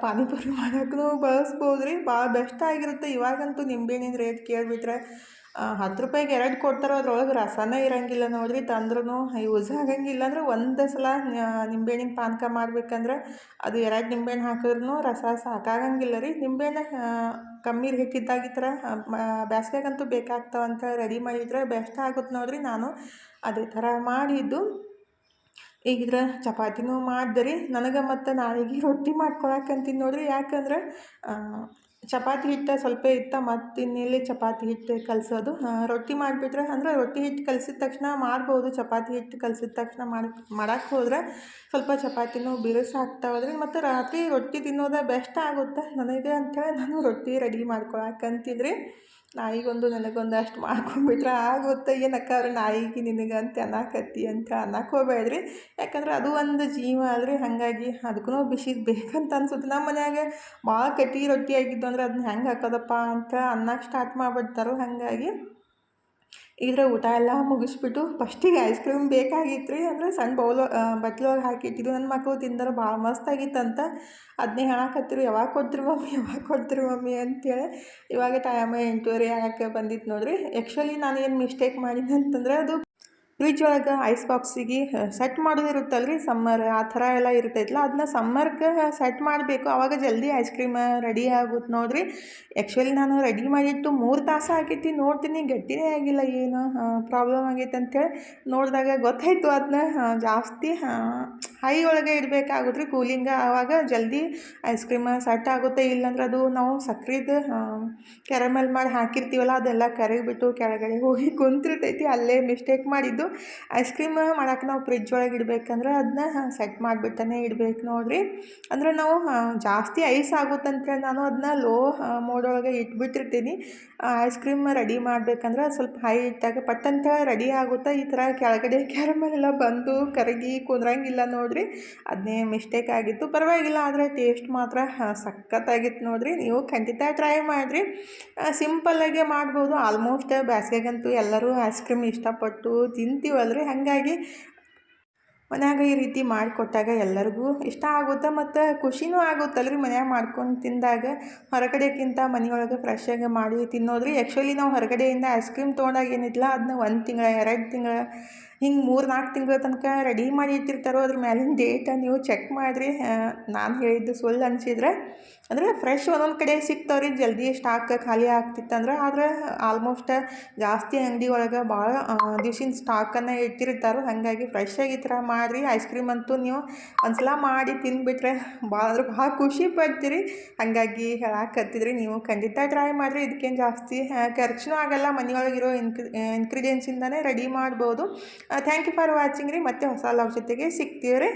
S1: ಪಾನಿಪುರಿ ಮಾಡೋಕ್ಕೂ ಬಳಸ್ಬೋದು ರೀ. ಭಾಳ ಬೆಸ್ಟ್ ಆಗಿರುತ್ತೆ. ಇವಾಗಂತೂ ನಿಂಬೆಹಣ್ಣಿನ ರೇಟ್ ಕೇಳಿಬಿಟ್ರೆ 10 ರೂಪಾಯಿಗೆ 2 ಕೊಡ್ತಾರೆ. ಅದ್ರೊಳಗೆ ರಸನೇ ಇರೋಂಗಿಲ್ಲ ನೋಡಿರಿ. ತಂದ್ರೂ ಯೂಸ್ ಆಗಂಗಿಲ್ಲ. ಅಂದರೆ ಒಂದು ಸಲ ನಿಂಬೆಹಣ್ಣಿನ ಪಾನಕ ಮಾಡ್ಬೇಕಂದ್ರೆ ಅದು 2 ನಿಂಬೆಹಣ್ಣು ಹಾಕಿದ್ರೂ ರಸ ಸಾಕಾಗಂಗಿಲ್ಲ ರೀ. ನಿಂಬೆಹಣ್ಣು ಕಮ್ಮಿ ರೇಟ್ ಇದ್ದಾಗ ಈ ಥರ ಬ್ಯಾಸ್ಗ್ಯಾಗಂತೂ ಬೇಕಾಗ್ತಾವಂತ ರೆಡಿ ಮಾಡಿದ್ರೆ ಬೆಸ್ಟ್ ಆಗುತ್ತೆ ನೋಡಿರಿ. ನಾನು ಅದೇ ಥರ ಮಾಡಿದ್ದು. ಈಗಿದ್ರೆ ಚಪಾತಿನೂ ಮಾಡಿದೆ ರೀ. ನನಗೆ ಮತ್ತು ನಾಳೆಗೆ ರೊಟ್ಟಿ ಮಾಡ್ಕೊಳಕ್ಕಂತೀನಿ ನೋಡಿರಿ. ಯಾಕಂದ್ರೆ ಚಪಾತಿ ಹಿಟ್ಟು ಸ್ವಲ್ಪ ಇತ್ತು, ಮತ್ತು ಇನ್ನೆಲ್ಲಿ ಚಪಾತಿ ಹಿಟ್ಟು ಕಲಸೋದು. ರೊಟ್ಟಿ ಮಾಡಿಬಿಟ್ರೆ ಅಂದರೆ ರೊಟ್ಟಿ ಹಿಟ್ಟು ಕಲಸಿದ ತಕ್ಷಣ ಮಾಡ್ಬೋದು. ಚಪಾತಿ ಹಿಟ್ಟು ಕಲಸಿದ ತಕ್ಷಣ ಮಾಡಕ್ಕೆ ಹೋದ್ರೆ ಸ್ವಲ್ಪ ಚಪಾತಿನೂ ಬಿರುಸಾಗ್ತಾವದ್ರಿ. ಮತ್ತು ರಾತ್ರಿ ರೊಟ್ಟಿ ತಿನ್ನೋದು ಬೆಸ್ಟ್ ಆಗುತ್ತೆ ನನಗೆ ಅಂಥೇಳಿ ನಾನು ರೊಟ್ಟಿ ರೆಡಿ ಮಾಡ್ಕೊಳಕ್ಕಂತಿದ್ರಿ. ನಾಯಿಗೊಂದು ನನಗೊಂದು ಅಷ್ಟು ಮಾಡ್ಕೊಂಡ್ಬಿಟ್ರೆ ಆಗುತ್ತೆ. ಏನಕ್ಕ ಅವ್ರು ನಾಯಿಗೆ ನಿನಗೆ ಅಂತ ಅನ್ನಕತ್ತಿ ಅಂತ ಅನ್ನಕ್ಕೆ ಹೋಗ್ಬೇಡ್ರಿ. ಯಾಕಂದ್ರೆ ಅದು ಒಂದು ಜೀವ ಅಲ್ರಿ. ಹಾಗಾಗಿ ಅದಕ್ಕೂ ಬಿಸಿದು ಬೇಕಂತ ಅನ್ಸುತ್ತೆ. ನಮ್ಮ ಮನ್ಯಾಗ ಭಾಳ ಕಟ್ಟಿ ರೊಟ್ಟಿ ಆಗಿದ್ದು ಅಂದ್ರೆ ಅದನ್ನ ಹೆಂಗೆ ಹಾಕೋದಪ್ಪ ಅಂತ ಅನ್ನಕ್ಕೆ ಸ್ಟಾರ್ಟ್ ಮಾಡಿಬಿಡ್ತಾರೆ. ಹಾಗಾಗಿ ಇದ್ರೆ ಊಟ ಎಲ್ಲ ಮುಗಿಸ್ಬಿಟ್ಟು ಫಸ್ಟಿಗೆ ಐಸ್ ಕ್ರೀಮ್ ಬೇಕಾಗಿತ್ತು ರೀ. ಅಂದರೆ ಸಣ್ಣ ಬಟ್ಲೊಳಗೆ ಹಾಕಿಟ್ಟಿದ್ದು. ನನ್ನ ಮಕ್ಕಳು ತಿಂದರೆ ಭಾಳ ಮಸ್ತಾಗಿತ್ತಂತ ಅದನ್ನೇ ಹೇಳಕತ್ತಿರು, ಯಾವಾಗ ಕೊಡ್ತೀರಿ ಮಮ್ಮಿ, ಯಾವಾಗ ಕೊಡ್ತೀರಿ ಮಮ್ಮಿ ಅಂತೇಳಿ. ಇವಾಗ ಟೈಮ್ 8:30 ಆಗಕ್ಕೆ ಬಂದಿತ್ತು ನೋಡಿರಿ. ಆ್ಯಕ್ಚುಲಿ ನಾನು ಏನು ಮಿಸ್ಟೇಕ್ ಮಾಡಿದ್ದೆ ಅಂತಂದ್ರೆ ಅದು ಫ್ರಿಜ್ ಒಳಗೆ ಐಸ್ ಬಾಕ್ಸಿಗೆ ಸೆಟ್ ಮಾಡೋದಿರುತ್ತಲ್ಲ ರೀ. ಸಮ್ಮರ್ ಆ ಥರ ಎಲ್ಲ ಇರ್ತೈತಲ್ಲ, ಅದನ್ನ ಸಮ್ಮರ್ಗೆ ಸೆಟ್ ಮಾಡಬೇಕು. ಆವಾಗ ಜಲ್ದಿ ಐಸ್ ಕ್ರೀಮ್ ರೆಡಿ ಆಗುತ್ತೆ ನೋಡಿರಿ. ಆ್ಯಕ್ಚುಲಿ ನಾನು ರೆಡಿ ಮಾಡಿಟ್ಟು 3 ತಾಸು ಆಗೈತಿ. ನೋಡ್ತೀನಿ ಗಟ್ಟಿನೇ ಆಗಿಲ್ಲ. ಏನು ಪ್ರಾಬ್ಲಮ್ ಆಗೈತೆ ಅಂಥೇಳಿ ನೋಡಿದಾಗ ಗೊತ್ತಾಯಿತು. ಅದನ್ನ ಜಾಸ್ತಿ ಹೈ ಒಳಗೆ ಇಡಬೇಕಾಗುತ್ತೆ ರೀ ಕೂಲಿಂಗ. ಆವಾಗ ಜಲ್ದಿ ಐಸ್ ಕ್ರೀಮ್ ಸೆಟ್ ಆಗುತ್ತೆ. ಇಲ್ಲಾಂದ್ರೆ ಅದು ನಾವು ಸಕ್ರೆದು ಕ್ಯಾರಮೆಲ್ ಮಾಡಿ ಹಾಕಿರ್ತೀವಲ್ಲ, ಅದೆಲ್ಲ ಕರಗಿಬಿಟ್ಟು ಕೆಳಗಡೆ ಹೋಗಿ ಕುಂತಿರ್ತೈತಿ. ಅಲ್ಲೇ ಮಿಸ್ಟೇಕ್ ಮಾಡಿದ್ದು. ಐಸ್ ಕ್ರೀಮ್ ಮಾಡಕ್ಕೆ ನಾವು ಫ್ರಿಜ್ ಒಳಗೆ ಇಡಬೇಕಂದ್ರೆ ಅದನ್ನ ಸೆಟ್ ಮಾಡಿಬಿಟ್ಟನೇ ಇಡ್ಬೇಕು ನೋಡಿರಿ. ಅಂದರೆ ನಾವು ಜಾಸ್ತಿ ಐಸ್ ಆಗುತ್ತಂತೇಳಿ ನಾನು ಅದನ್ನ ಲೋ ಮೋಡೊಳಗೆ ಇಟ್ಬಿಟ್ಟಿರ್ತೀನಿ. ಐಸ್ ಕ್ರೀಮ್ ರೆಡಿ ಮಾಡಬೇಕಂದ್ರೆ ಸ್ವಲ್ಪ ಹೈ ಇಟ್ಟಾಗ ಪಟ್ಟಂತ ರೆಡಿ ಆಗುತ್ತೆ. ಈ ಥರ ಕೆಳಗಡೆ ಕ್ಯಾರಮೆಲ್ಲ ಬಂದು ಕರಗಿ ಕುಂದ್ರಂಗಿಲ್ಲ ನೋಡಿರಿ. ಅದನ್ನೇ ಮಿಸ್ಟೇಕ್ ಆಗಿತ್ತು. ಪರವಾಗಿಲ್ಲ, ಆದರೆ ಟೇಸ್ಟ್ ಮಾತ್ರ ಸಖತ್ತಾಗಿತ್ತು ನೋಡಿರಿ. ನೀವು ಖಂಡಿತ ಟ್ರೈ ಮಾಡಿರಿ. ಸಿಂಪಲ್ಲಾಗೆ ಮಾಡ್ಬೋದು. ಆಲ್ಮೋಸ್ಟ್ ಬ್ಯಾಸ್ಗೆಗಂತೂ ಎಲ್ಲರೂ ಐಸ್ ಕ್ರೀಮ್ ಇಷ್ಟಪಟ್ಟು ತಿಂತೀವಲ್ರಿ. ಹಾಗಾಗಿ ಮನ್ಯಾಗ ಈ ರೀತಿ ಮಾಡಿಕೊಟ್ಟಾಗ ಎಲ್ಲರಿಗೂ ಇಷ್ಟ ಆಗುತ್ತೆ ಮತ್ತು ಖುಷಿನೂ ಆಗುತ್ತಲ್ರಿ ಮನ್ಯಾಗ ಮಾಡ್ಕೊಂಡು ತಿಂದಾಗ. ಹೊರಗಡೆಕ್ಕಿಂತ ಮನೆಯೊಳಗೆ ಫ್ರೆಶ್ಶಾಗಿ ಮಾಡಿ ತಿನ್ನೋದ್ರಿ. ಆ್ಯಕ್ಚುಲಿ ನಾವು ಹೊರಗಡೆಯಿಂದ ಐಸ್ ಕ್ರೀಮ್ ತೊಗೊಂಡಾಗ ಏನಿಲ್ಲ, ಅದನ್ನ 1 ತಿಂಗಳು 2 ತಿಂಗಳು ಹಿಂಗೆ 3-4 ತಿಂಗಳ ತನಕ ರೆಡಿ ಮಾಡಿ ಇಟ್ಟಿರ್ತಾರೋ. ಅದ್ರ ಮೇಲಿನ ಡೇಟ ನೀವು ಚೆಕ್ ಮಾಡಿರಿ. ನಾನು ಹೇಳಿದ್ದು ಸುಳ್ಳು ಅನಿಸಿದ್ರೆ ಅಂದರೆ ಫ್ರೆಶ್ ಒಂದೊಂದು ಕಡೆ ಸಿಗ್ತಾವ್ರಿ. ಜಲ್ದಿ ಸ್ಟಾಕ್ ಖಾಲಿ ಆಗ್ತಿತ್ತಂದ್ರೆ. ಆದರೆ ಆಲ್ಮೋಸ್ಟ್ ಜಾಸ್ತಿ ಅಂಗಡಿ ಒಳಗೆ ಭಾಳ ದಿವ್ಸಿನ ಸ್ಟಾಕನ್ನು ಇಟ್ಟಿರ್ತಾರೆ. ಹಾಗಾಗಿ ಫ್ರೆಶ್ಶಾಗಿ ಈ ಥರ ಮಾಡಿರಿ. ಐಸ್ ಕ್ರೀಮ್ ಅಂತೂ ನೀವು ಒಂದ್ಸಲ ಮಾಡಿ ತಿಂದುಬಿಟ್ರೆ ಭಾಳ ಅಂದ್ರೆ ಭಾಳ ಖುಷಿ ಪಡ್ತೀರಿ. ಹಾಗಾಗಿ ಹೇಳಾಕತ್ತಿದ್ರಿ, ನೀವು ಖಂಡಿತ ಟ್ರೈ ಮಾಡಿರಿ. ಇದಕ್ಕೇನು ಜಾಸ್ತಿ ಖರ್ಚು ಆಗಲ್ಲ. ಮನೆಯೊಳಗಿರೋ ಇನ್ಗ್ರೀಡಿಯೆಂಟ್ಸಿಂದನೇ ರೆಡಿ ಮಾಡ್ಬೋದು. ಥ್ಯಾಂಕ್ ಯು ಫಾರ್ ವಾಚಿಂಗ್ ರೀ. ಮತ್ತೆ ಹೊಸ ಲಾಗ್ ಜೊತೆಗೆ ಸಿಗ್ತೀವಿ ರೀ.